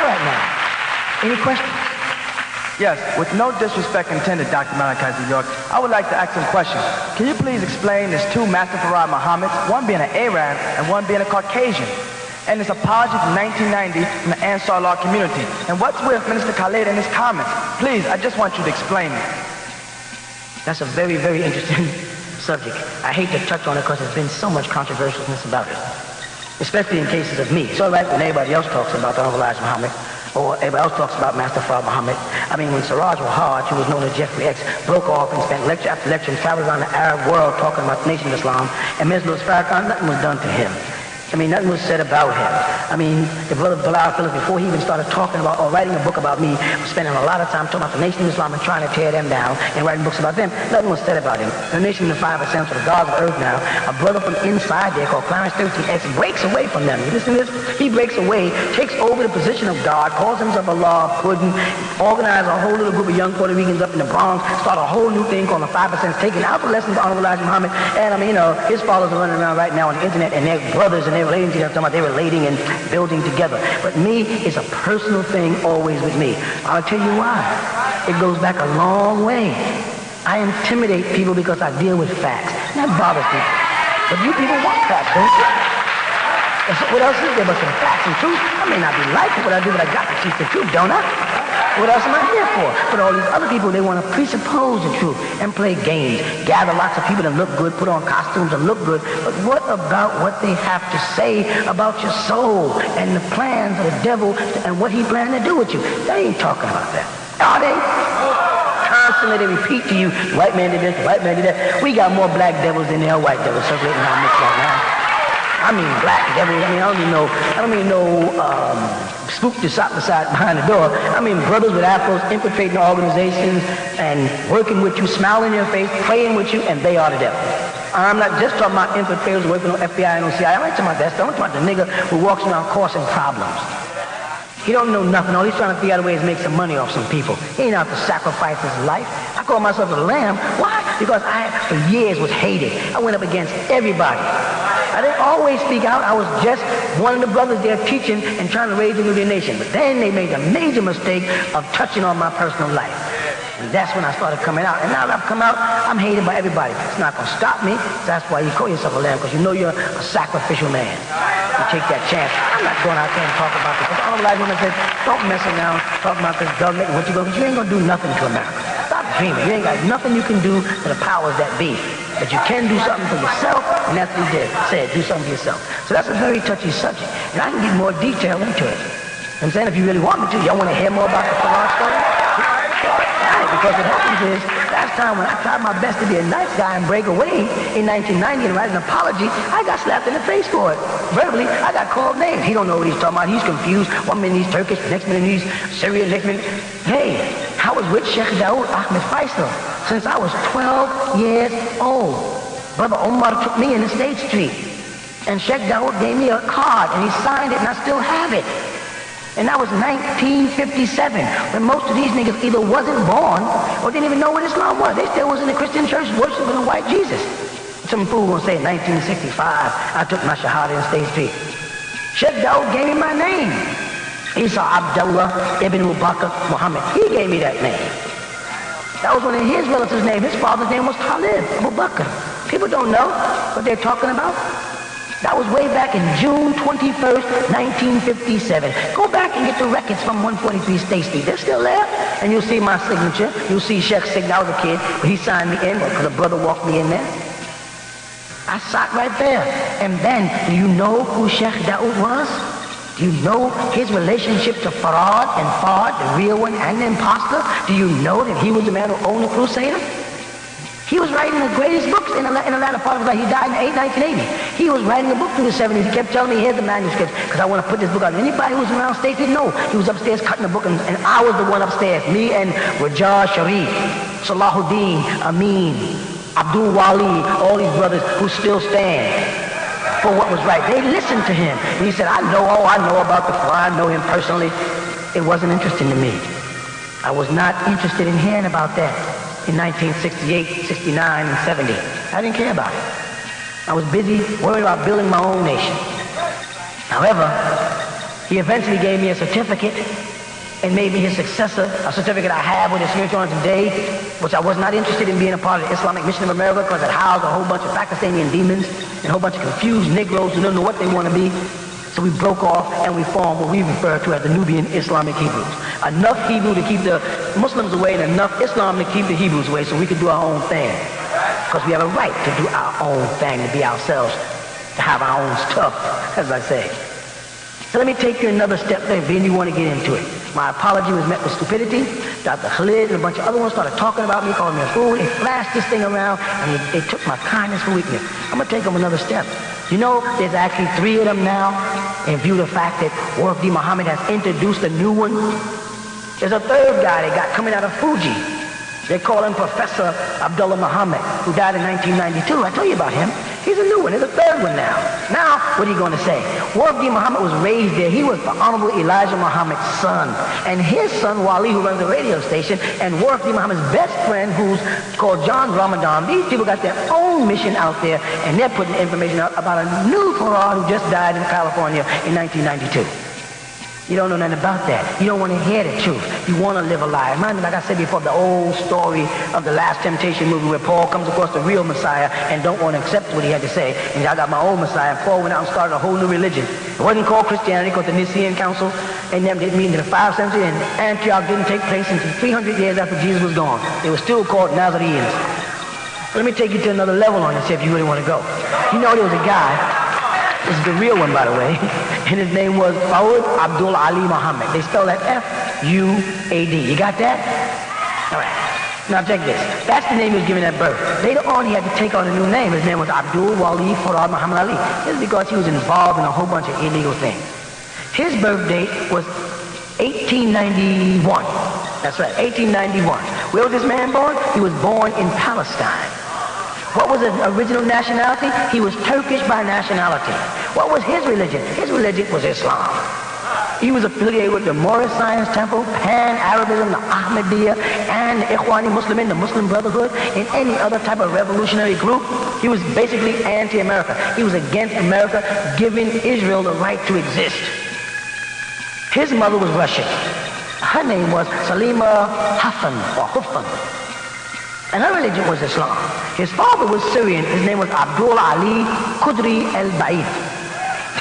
right now. Any questions? Yes, with no disrespect intended, Dr. Malachi New York, I would like to ask some questions. Can you please explain this two Master Farad Muhammads, one being an Arab and one being a Caucasian, and his apology from 1990 from the Ansar Law community? And what's with Minister Khalid and his comments? Please, I just want you to explain it. That's a very, very interesting subject. I hate to touch on it because there's been so much controversialness about it, especially in cases of me. It's all right when everybody else talks about the Honorable Elijah Muhammad, or everybody else talks about Master Farad Muhammad. I mean, when Siraj Wahaj, who was known as Jeffrey X, broke off and spent lecture after lecture and traveled around the Arab world talking about the Nation of Islam, and Ms. Louis Farrakhan, nothing was done to him. I mean, nothing was said about him. I mean, the brother Bilal Phillips, before he even started talking about or writing a book about me, was spending a lot of time talking about the Nation of Islam and trying to tear them down and writing books about them. Nothing was said about him. The Nation of the 5 Essentials, the gods of earth now, a brother from inside there called Clarence 13X breaks away from them. You listen to this? He breaks away, takes over the position of God, calls himself Allah, Puddin, organized a whole little group of young Puerto Ricans up in the Bronx, start a whole new thing called the 5%, taking out the lessons of Honorable Elijah Muhammad. And I mean, his followers are running around right now on the internet, and they're brothers and they're relating to them, talking about they're relating and building together. But me, it's a personal thing always with me. I'll tell you why. It goes back a long way. I intimidate people because I deal with facts. And that bothers me. But you people want facts, don't you? What else is there but some facts and truth? I may not be liking what I do, but I got to teach the truth, don't I? What else am I here for? But all these other people, they want to presuppose the truth and play games, gather lots of people that look good, put on costumes and look good. But what about what they have to say about your soul and the plans of the devil and what he planned to do with you? They ain't talking about that, are they? Constantly they repeat to you, white man did this, white man did that. We got more black devils than there are white devils circulating around this right now. I mean black devils. I mean, I don't mean no spook to sop beside behind the door. I mean brothers with afros infiltrating organizations and working with you, smiling in your face, praying with you, and they are the devil. I'm not just talking about infiltrators working on FBI and OCI. I'm not talking about that stuff. I'm talking about the nigga who walks around causing problems. He don't know nothing. All he's trying to figure out a way to make some money off some people. He ain't out to sacrifice his life. I call myself a lamb. Why? Because I, for years, was hated. I went up against everybody. I didn't always speak out. I was just one of the brothers there teaching and trying to raise a new nation. But then they made a major mistake of touching on my personal life. And that's when I started coming out. And now that I've come out, I'm hated by everybody. It's not going to stop me. That's why you call yourself a lamb, because you know you're a sacrificial man. You take that chance. I'm not going out there and talk about this. All the life women said, don't mess around talking about this government and what you're going to do. You ain't going to do nothing to America. Stop dreaming. You ain't got nothing you can do to the powers that be. But you can do something for yourself, and that's what he did. Said, do something for yourself. So that's a very touchy subject. And I can get more detail into it. I'm saying if you really want me to, y'all want to hear more about the Farad story? Because what happens is, last time when I tried my best to be a nice guy and break away in 1990 and write an apology, I got slapped in the face for it. Verbally, I got called names. He don't know what he's talking about. He's confused. One minute he's Turkish, next minute he's Syrian, next minute... Hey, I was with Sheikh Dawood Ahmed Faisal since I was 12 years old. Brother Omar took me in the State Street, and Sheikh Dawood gave me a card, and he signed it, and I still have it. And that was 1957, when most of these niggas either wasn't born or didn't even know what Islam was. They still was in the Christian church worshiping a white Jesus. Some fool gonna say in 1965, I took my shahada in State Street. Sheikh Dawood gave me my name. Isa Abdullah Ibn Bakr Muhammad. He gave me that name. That was one of his relatives' names. His father's name was Khalid Abu Bakr. People don't know what they're talking about. That was way back in June 21st, 1957. Go back and get the records from 143 State Street. They're still there. And you'll see my signature. You'll see Sheikh's signature. I was a kid, but he signed me in because a brother walked me in there. I sat right there. And then, do you know who Sheikh Dawood was? Do you know his relationship to Farad and Fard, the real one and the imposter? Do you know that he was the man who owned the Crusader? He was writing the greatest books in the latter part of his life. He died in 1980. He was writing a book through the 70s. He kept telling me, here's the manuscripts, because I want to put this book out. Anybody who was around State didn't know. He was upstairs cutting the book, and I was the one upstairs. Me and Rajar Sharif, Salahuddin, Amin, Abdul Wali, all these brothers who still stand for what was right. They listened to him. And he said, I know about the Quran, I know him personally. It wasn't interesting to me. I was not interested in hearing about that. In 1968, 69, and 70. I didn't care about it. I was busy worried about building my own nation. However, He eventually gave me a certificate and made me his successor, a certificate I have with his signature on today, which I was not interested in being a part of the Islamic Mission of America because it housed a whole bunch of Pakistani demons and a whole bunch of confused Negroes who don't know what they want to be. So we broke off and we formed what we refer to as the Nubian Islamic Hebrews. Enough Hebrew to keep the Muslims away and enough Islam to keep the Hebrews away so we could do our own thing. Because we have a right to do our own thing, to be ourselves, to have our own stuff, as I say. So let me take you another step there, then you want to get into it. My apology was met with stupidity. Dr. Khalid and a bunch of other ones started talking about me, calling me a fool. They flashed this thing around, and they took my kindness for weakness. I'm going to take them another step. You know, there's actually 3 of them now, in view of the fact that Wafdi Muhammad has introduced a new one. There's a 3rd guy they got coming out of Fuji. They call him Professor Abdullah Muhammad, who died in 1992. I told you about him. He's a new one. There's a 3rd one now. Now, what are you going to say? Wafdi Muhammad was raised there. He was the Honorable Elijah Muhammad's son. And his son, Wali, who runs the radio station, and Wafdi Muhammad's best friend, who's called John Ramadan. These people got their own mission out there, and they're putting information out about a new Quran who just died in California in 1992. You don't know nothing about that. You don't want to hear the truth. You want to live a lie. Remind me, like I said before, the old story of the Last Temptation movie where Paul comes across the real Messiah and don't want to accept what he had to say. And I got my old Messiah. And Paul went out and started a whole new religion. It wasn't called Christianity, called the Nicene Council. And them didn't mean in the 5th century. And Antioch didn't take place until 300 years after Jesus was gone. They were still called Nazarenes. Let me take you to another level on this if you really want to go. You know, there was a guy. This is the real one, by the way. And his name was Fawad Abdul Ali Muhammad. They spell that F-U-A-D. You got that? All right. Now check this. That's the name he was given at birth. Later on, he had to take on a new name. His name was Abdul Wali Farad Muhammad Ali. This is because he was involved in a whole bunch of illegal things. His birth date was 1891. That's right, 1891. Where was this man born? He was born in Palestine. What was his original nationality? He was Turkish by nationality. What was his religion? His religion was Islam. He was affiliated with the Moorish Science Temple, Pan-Arabism, the Ahmadiyya, and the Ikhwani Muslimin, the Muslim Brotherhood, and any other type of revolutionary group. He was basically anti-America. He was against America giving Israel the right to exist. His mother was Russian. Her name was Salima Huffan. And her religion was Islam. His father was Syrian. His name was Abdul Ali Qudri al-Ba'id.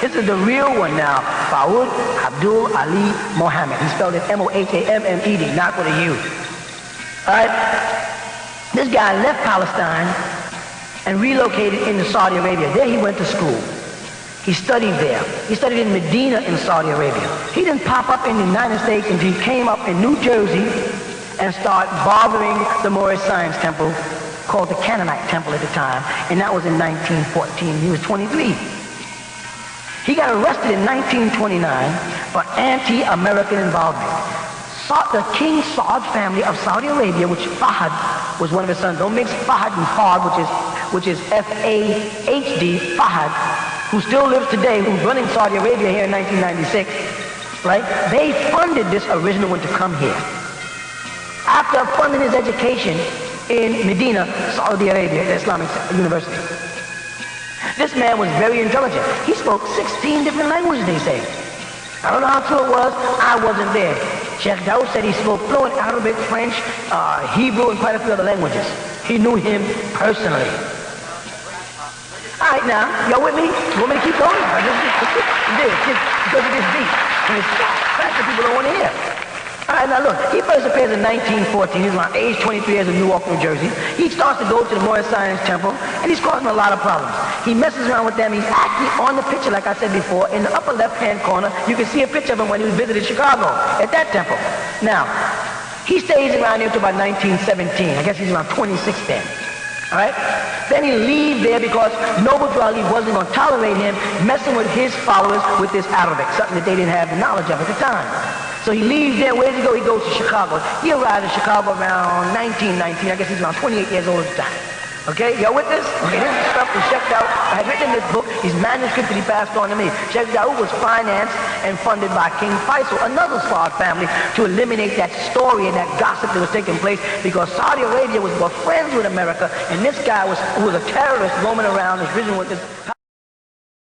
This is the real one now. Fawad Abdul Ali Muhammad. He spelled it M-O-H-A-M-M-E-D, not with a U. Alright? This guy left Palestine and relocated into Saudi Arabia. There he went to school. He studied there. He studied in Medina in Saudi Arabia. He didn't pop up in the United States until he came up in New Jersey and start bothering the Moorish Science Temple, called the Canaanite Temple at the time, and that was in 1914. He was 23. He got arrested in 1929 for anti-American involvement. The King Saud family of Saudi Arabia, which Fahd was one of his sons. Don't mix Fahd and Fard, which is F-A-H-D, Fahd, who still lives today, who's running Saudi Arabia here in 1996, right? They funded this original one to come here. After funding his education in Medina, Saudi Arabia, at the Islamic University. This man was very intelligent. He spoke 16 different languages, they say. I don't know how true it was. I wasn't there. Sheikh Daoud said he spoke fluent Arabic, French, Hebrew, and quite a few other languages. He knew him personally. All right, now, y'all with me? You want me to keep going? Because it gets deep. And it's facts that people don't want to hear. All right, now look, he first appears in 1914. He's around age 23 years in Newark, New Jersey. He starts to go to the Moorish Science Temple, and he's causing a lot of problems. He messes around with them. He's actually on the picture, like I said before, in the upper left-hand corner. You can see a picture of him when he visited Chicago at that temple. Now, he stays around here until about 1917. I guess he's around 26 then. All right? Then he leaves there because Noble Ali wasn't going to tolerate him messing with his followers with this Arabic, something that they didn't have the knowledge of at the time. So he leaves there. Where does he go? He goes to Chicago. He arrived in Chicago around 1919. I guess he's around 28 years old at the time. Okay, y'all with this? Okay, this is stuff was checked out. I had written in this book, his manuscript that he passed on to me. Sheikh Daoud was financed and funded by King Faisal, another Saud family, to eliminate that story and that gossip that was taking place because Saudi Arabia was friends with America, and this guy who was a terrorist roaming around, his vision with this